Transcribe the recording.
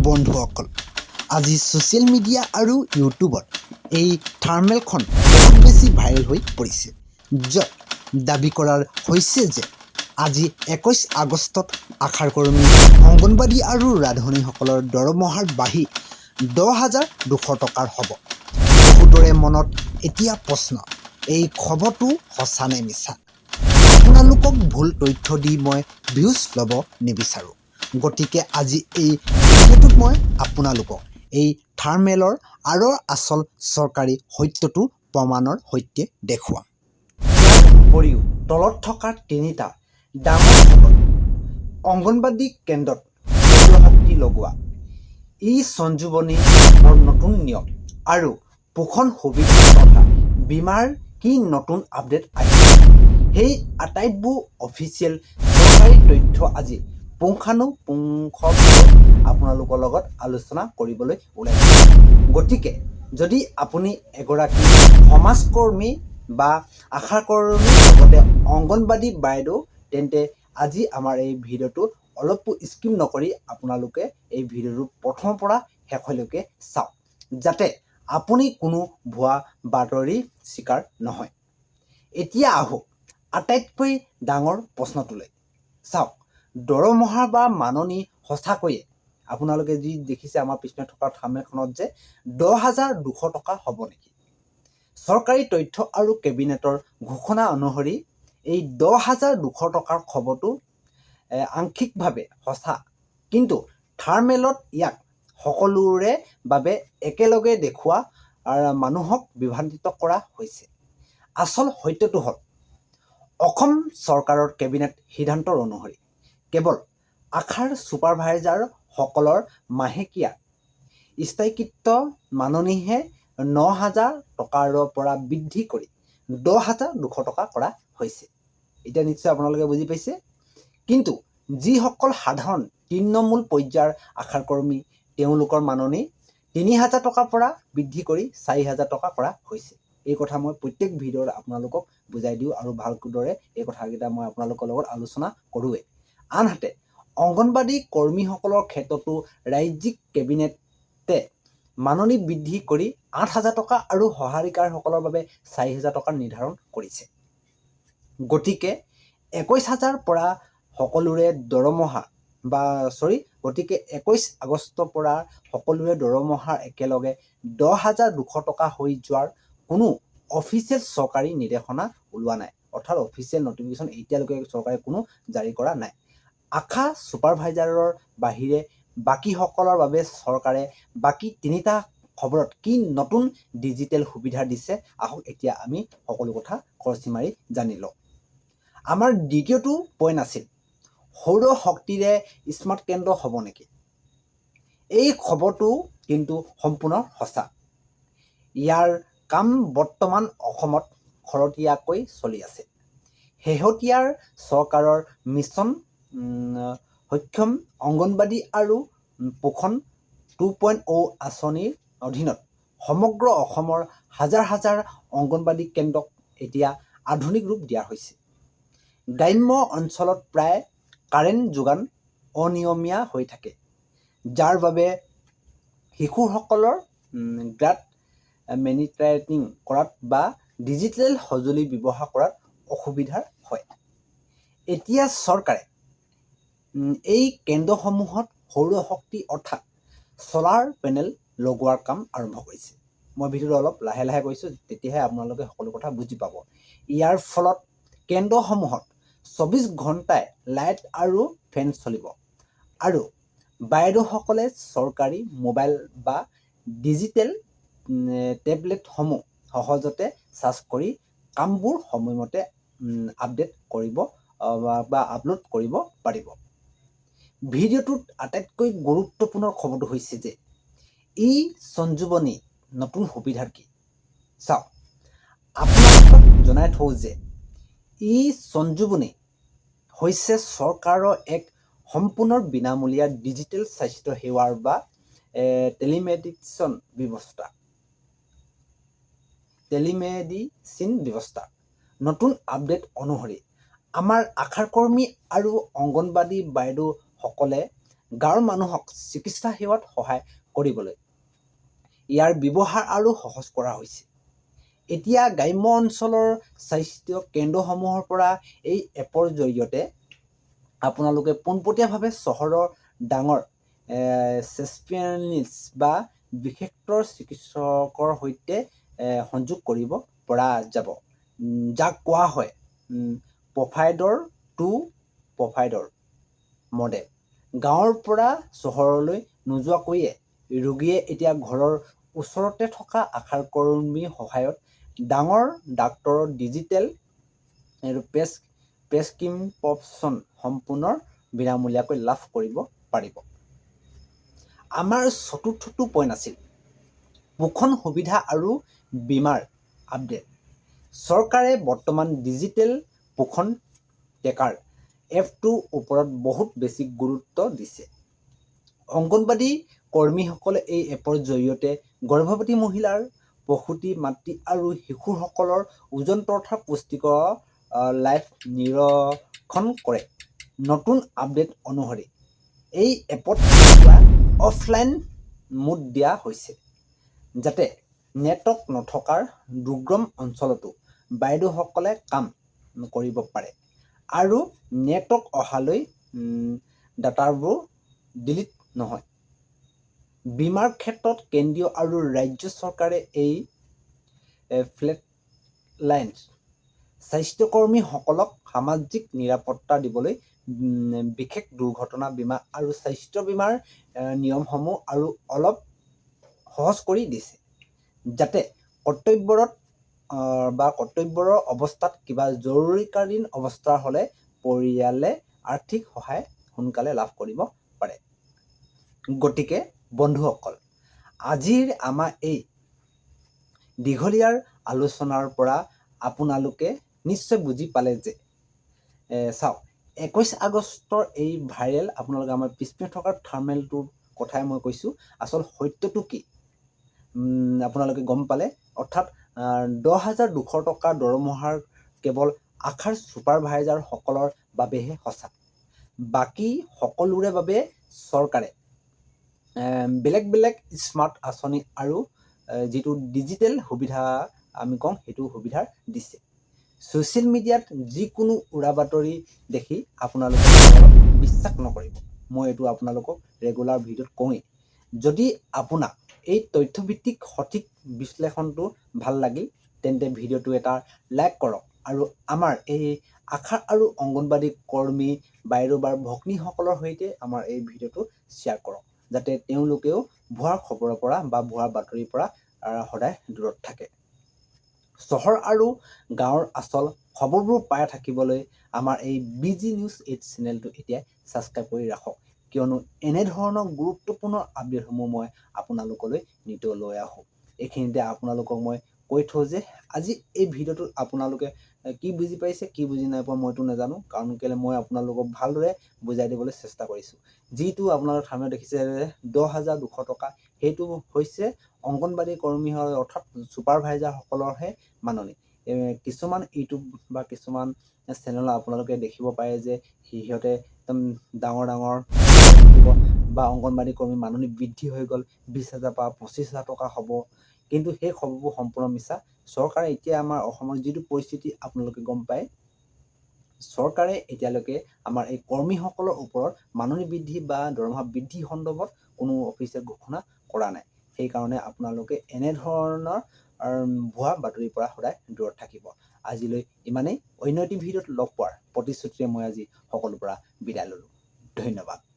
বন্ধুসকল, আজি social media আৰু ইউটিউবত এই থাৰ্মেলখন বহুত বেছি ভাইৰেল হৈ পৰিছে, য'ত দাবী কৰা হৈছে যে আজি 21 আগষ্টত আশাৰ কৰ্মী, অংগনবাড়ী আৰু ৰান্ধনীসকলৰ দৰমহাৰ বাঢ়ি 10,200 টকাৰ হ'ব। বহুতৰে মনত এতিয়া প্ৰশ্ন, এই খবৰটো সঁচা নে মিছা? আপোনালোকক ভুল তথ্য দি মই ভিউজ ল'ব নিবিচাৰোঁ। গতিকে আজি এই ভিডিঅ'টোত মই আপোনালোকক এই থাৰ্মেলৰ আঁৰৰ আচল চৰকাৰী সত্যটো প্ৰমাণৰ সৈতে দেখুৱাম। ইয়াৰ উপৰিও তলত থকা তিনিটা ডাঙৰ খবৰ: অংগনবাড়ী কেন্দ্ৰত সৌৰশক্তি লগোৱা, ই-সঞ্জীৱনী বৰ নতুন নিয়ম আৰু পোষণ সুবিধা তথা বীমাৰ কি নতুন আপডেট আহিছে, সেই আটাইবোৰ অফিচিয়েল চৰকাৰী তথ্য আজি পুংখানুপুংখভাৱে আপোনালোকৰ লগত আলোচনা কৰিবলৈ ওলাইছে। গতিকে যদি আপুনি এগৰাকী সমাজকৰ্মী বা আশা কৰ্মীৰ লগতে অংগনবাড়ী বাইদেউ, তেন্তে আজি আমাৰ এই ভিডিঅ'টো অলপো স্কিপ নকৰি আপোনালোকে এই ভিডিঅ'টো প্ৰথমৰ পৰা শেষলৈকে চাওক, যাতে আপুনি কোনো ভুৱা বাতৰিৰ চিকাৰ নহয়। এতিয়া আহক আটাইতকৈ ডাঙৰ প্ৰশ্নটোলৈ। চাওক, দৰমহা বা মাননি সঁচাকৈয়ে আপোনালোকে যি দেখিছে আমাৰ পিছপিনে থকা থাৰ্মেলখনত যে 10,200 টকা হ'ব নেকি? চৰকাৰী তথ্য আৰু কেবিনেটৰ ঘোষণা অনুসৰি এই 10,200 টকাৰ খবৰটো আংশিকভাৱে সঁচা, কিন্তু থাৰ্মেলত ইয়াক সকলোৰে বাবে একেলগে দেখুওৱা মানুহক বিভ্ৰান্তিত কৰা হৈছে। আচল সত্যটো হ'ল, অসম চৰকাৰৰ কেবিনেট সিদ্ধান্তৰ অনুসৰি কেৱল আশাৰ ছুপাৰভাইজাৰসকলৰ মাহেকীয়া স্থায়ীকৃত মাননিহে 9,000 টকাৰ পৰা বৃদ্ধি কৰি 10,200 টকা কৰা হৈছে। এতিয়া নিশ্চয় আপোনালোকে বুজি পাইছে। কিন্তু যিসকল সাধাৰণ তৃণমূল পৰ্যায়ৰ আশাৰ কৰ্মী, তেওঁলোকৰ মাননি 3,000 টকাৰ পৰা বৃদ্ধি কৰি 4,000 টকা কৰা হৈছে। এই কথা মই প্ৰত্যেক ভিডিঅ'ত আপোনালোকক বুজাই দিওঁ আৰু ভালদৰে এই কথাকেইটা মই আপোনালোকৰ লগত আলোচনা কৰোঁৱেই। আনহাতে অংগনবাড়ী কৰ্মীসকলৰ ক্ষেত্ৰতো ৰাজ্যিক কেবিনেটে মাননি বৃদ্ধি কৰি 8,000 টকা আৰু সহায়িকাসকলৰ বাবে 4,000 টকা নিৰ্ধাৰণ কৰিছে। গতিকে 21,000 পৰা সকলোৰে দৰমহা গতিকে 21 আগষ্টৰ পৰা সকলোৰে দৰমহা একেলগে 10,200 টকা হৈ যোৱাৰ কোনো অফিচিয়েল চৰকাৰী নিৰ্দেশনা ওলোৱা নাই, অৰ্থাৎ অফিচিয়েল নটিফিকেশ্যন এতিয়ালৈকে চৰকাৰে কোনো জাৰি কৰা নাই। আশা ছুপাৰভাইজাৰৰ বাহিৰে বাকীসকলৰ বাবে চৰকাৰে বাকী তিনিটা খবৰত কি নতুন ডিজিটেল সুবিধা দিছে, আহক এতিয়া আমি সকলো কথা খৰচি মাৰি জানি লওঁ। আমাৰ দ্বিতীয়টো পইণ্ট আছিল, সৌৰ শক্তিৰে স্মাৰ্ট কেন্দ্ৰ হ'ব নেকি? এই খবৰটো কিন্তু সম্পূৰ্ণ সঁচা। ইয়াৰ কাম বৰ্তমান অসমত খৰতকীয়াকৈ চলি আছে। শেহতীয়াৰ চৰকাৰৰ মিছন সক্ষম অংগনবাড়ী আৰু পোষণ 2.0 আঁচনিৰ অধীনত সমগ্ৰ অসমৰ হাজাৰ হাজাৰ অংগনবাড়ী কেন্দ্ৰক এতিয়া আধুনিক ৰূপ দিয়া হৈছে। গ্ৰাম্য অঞ্চলত প্ৰায় কাৰেণ্ট যোগান অনিয়মীয়া হৈ থাকে, যাৰ বাবে শিশুসকলৰ গ্ৰাড মনিটৰিং কৰাত বা ডিজিটেল সঁজুলি ব্যৱহাৰ কৰাত অসুবিধাৰ হয়। এতিয়া চৰকাৰে এই কেন্দ্ৰসমূহত সৌৰ শক্তি অৰ্থাৎ ছলাৰ পেনেল লগোৱাৰ কাম আৰম্ভ কৰিছে। মই ভিডিঅ'টো অলপ লাহে লাহে কৈছোঁ, তেতিয়াহে আপোনালোকে সকলো কথা বুজি পাব। ইয়াৰ ফলত কেন্দ্ৰসমূহত 24 ঘণ্টাই লাইট আৰু ফেন চলিব আৰু বাইদেউসকলে চৰকাৰী মোবাইল বা ডিজিটেল টেবলেটসমূহ সহজতে চাৰ্জ কৰি কামবোৰ সময়মতে আপডেট কৰিব বা আপলোড কৰিব পাৰিব। ভিডিঅ'টোত আটাইতকৈ গুৰুত্বপূৰ্ণ খবৰটো হৈছে যে ই-সঞ্জীৱনী নতুন সুবিধাৰ কি? চাওক, আপোনালোকক জনাই থওঁ যে ই-সঞ্জীৱনী হৈছে চৰকাৰৰ এক সম্পূৰ্ণ বিনামূলীয়া ডিজিটেল স্বাস্থ্য সেৱাৰ বা টেলিমেডিচিন ব্যৱস্থা। নতুন আপডেট অনুসৰি আমাৰ আশাকৰ্মী আৰু অংগনবাড়ী বাইদেউসকলে গাঁৱৰ মানুহক চিকিৎসা সেৱাত সহায় কৰিবলৈ ইয়াৰ ব্যৱহাৰ আৰু সহজ কৰা হৈছে। এতিয়া গ্ৰাম্য অঞ্চলৰ স্বাস্থ্য কেন্দ্ৰসমূহৰ পৰা এই এপৰ জৰিয়তে আপোনালোকে পোনপটীয়াভাৱে চহৰৰ ডাঙৰ স্পেচিয়েলিষ্ট বা বিশেষজ্ঞ চিকিৎসকৰ সৈতে সংযোগ কৰিব পৰা যাব, যাক কোৱা হয় প্ৰভাইডৰ টু প্ৰভাইডৰ মডেল। গাঁৱৰ পৰা চহৰলৈ নোযোৱাকৈয়ে ৰোগীয়ে এতিয়া ঘৰৰ ওচৰতে থকা আশা কৰ্মীৰ সহায়ত ডাঙৰ ডাক্তৰৰ ডিজিটেল প্ৰেছক্ৰিপশ্যন সম্পূৰ্ণ বিনামূলীয়াকৈ লাভ কৰিব পাৰিব। আমাৰ চতুৰ্থটো পইণ্ট আছিল পোষণ সুবিধা আৰু বীমাৰ আপডেট। চৰকাৰে বৰ্তমান ডিজিটেল পোষণ ট্ৰেকাৰ এপটোৰ ওপৰত বহুত বেছি গুৰুত্ব দিছে। অংগনবাড়ী কৰ্মীসকলে এই এপৰ জৰিয়তে গৰ্ভৱতী মহিলাৰ প্ৰসূতি মাতৃ আৰু শিশুসকলৰ ওজন তথা পুষ্টিকৰ লাইভ নিৰীক্ষণ কৰে। নতুন আপডেট অনুসৰি এই এপত এতিয়া অফলাইন মোড দিয়া হৈছে, যাতে নেটৱৰ্ক নথকাৰ দুৰ্গম অঞ্চলতো বাইদেউসকলে কাম কৰিব পাৰে আৰু নেটৱৰ্ক অহালৈ ডাটাবোৰ ডিলিট নহয়। বীমাৰ ক্ষেত্ৰত কেন্দ্ৰীয় আৰু ৰাজ্য চৰকাৰে এই ফ্ৰণ্টলাইন স্বাস্থ্যকৰ্মীসকলক সামাজিক নিৰাপত্তা দিবলৈ বিশেষ দুৰ্ঘটনা বীমা আৰু স্বাস্থ্য বীমাৰ নিয়মসমূহ আৰু অলপ সহজ কৰি দিছে, যাতে কৰ্তব্যৰত অৱস্থাত কিবা জৰুৰীকালীন অৱস্থা হ'লে পৰিয়ালে আৰ্থিক সহায় সোনকালে লাভ কৰিব পাৰে। গতিকে বন্ধুসকল, আজিৰ আমাৰ এই দীঘলীয়া আলোচনাৰ পৰা আপোনালোকে নিশ্চয় বুজি পালে যে চাওক 21 আগষ্টৰ এই ভাইৰেল আপোনালোকে আমাৰ পিছপিনে থকা থাৰ্মেলটোৰ কথাই মই কৈছোঁ। আচল সত্যটো কি আপোনালোকে গম পালে, অৰ্থাৎ 10,200 টকা দৰমহাৰ কেৱল আশাৰ ছুপাৰভাইজাৰসকলৰ বাবেহে সঁচা। বাকী সকলোৰে বাবে চৰকাৰে বেলেগ বেলেগ স্মাৰ্ট আঁচনি আৰু যিটো ডিজিটেল সুবিধা আমি কওঁ সেইটো সুবিধা দিছে। ছ'চিয়েল মিডিয়াত যিকোনো উৰা বাতৰি দেখি আপোনালোকে বিশ্বাস নকৰিব। মই এইটো আপোনালোকক ৰেগুলাৰ ভিডিঅ'ত কওঁৱেই। যদি আপোনাক এই তথ্যভিত্তিক সঠিক বিশ্লেষণটো ভাল লাগিল তেন্তে ভিডিঅ'টো এটা লাইক কৰক আৰু আমাৰ এই আশা আৰু অংগনবাড়ী কৰ্মী বাইদেউ বা ভগ্নীসকলৰ সৈতে আমাৰ এই ভিডিঅ'টো শ্বেয়াৰ কৰক, যাতে তেওঁলোকেও ভুৱা খবৰৰ পৰা বা ভুৱা বাতৰিৰ পৰা সদায় দূৰত থাকে। চহৰ আৰু গাঁৱৰ আচল খবৰবোৰ পাই থাকিবলৈ আমাৰ এই BG News 8 চেনেলটো এতিয়া ছাবস্ক্ৰাইব কৰি ৰাখক, কিয়নো এনেধৰণৰ গুৰুত্বপূৰ্ণ আপডেটসমূহ মই আপোনালোকলৈ নিতৌ লৈ আহোঁ। এইখিনিতে আপোনালোকক মই কৈ থওঁ যে আজি এই ভিডিঅ'টোত আপোনালোকে কি বুজি পাইছে কি বুজি নাই পোৱা মইতো নাজানো, কাৰণ কেলৈ মই আপোনালোকক ভালদৰে বুজাই দিবলৈ চেষ্টা কৰিছোঁ। যিটো আপোনালোকে থাম্বনেইলত দেখিছে 10,200 টকা, সেইটো হৈছে অংগনবাড়ী কৰ্মী অৰ্থাৎ ছুপাৰভাইজাৰসকলৰহে মাননি। কিছুমান ইউটিউব বা কিছুমান চেনেলত আপোনালোকে দেখিব পাৰে যে সিহঁতে একদম ডাঙৰ বা অংগনবাড়ী কৰ্মী মাননি বৃদ্ধি হৈ গ'ল, 20,000 পৰা 25,000 টকা হ'ব, কিন্তু সেই খবৰবোৰ সম্পূৰ্ণ মিছা। চৰকাৰে এতিয়া আমাৰ অসমৰ যিটো পৰিস্থিতি আপোনালোকে গম পায়, চৰকাৰে এতিয়ালৈকে আমাৰ এই কৰ্মীসকলৰ ওপৰত মাননি বৃদ্ধি বা দৰমহা বৃদ্ধি সন্দৰ্ভত কোনো অফিচিয়েল ঘোষণা কৰা নাই। সেইকাৰণে আপোনালোকে এনেধৰণৰ ভুৱা বাতৰিৰ পৰা সদায় দূৰত থাকিব। আজিলৈ ইমানেই। অন্য এটি ভিডিঅ'ত লগ পোৱাৰ প্ৰতিশ্ৰুতিৰে মই আজি সকলোৰ পৰা বিদায় ল'লোঁ। ধন্যবাদ।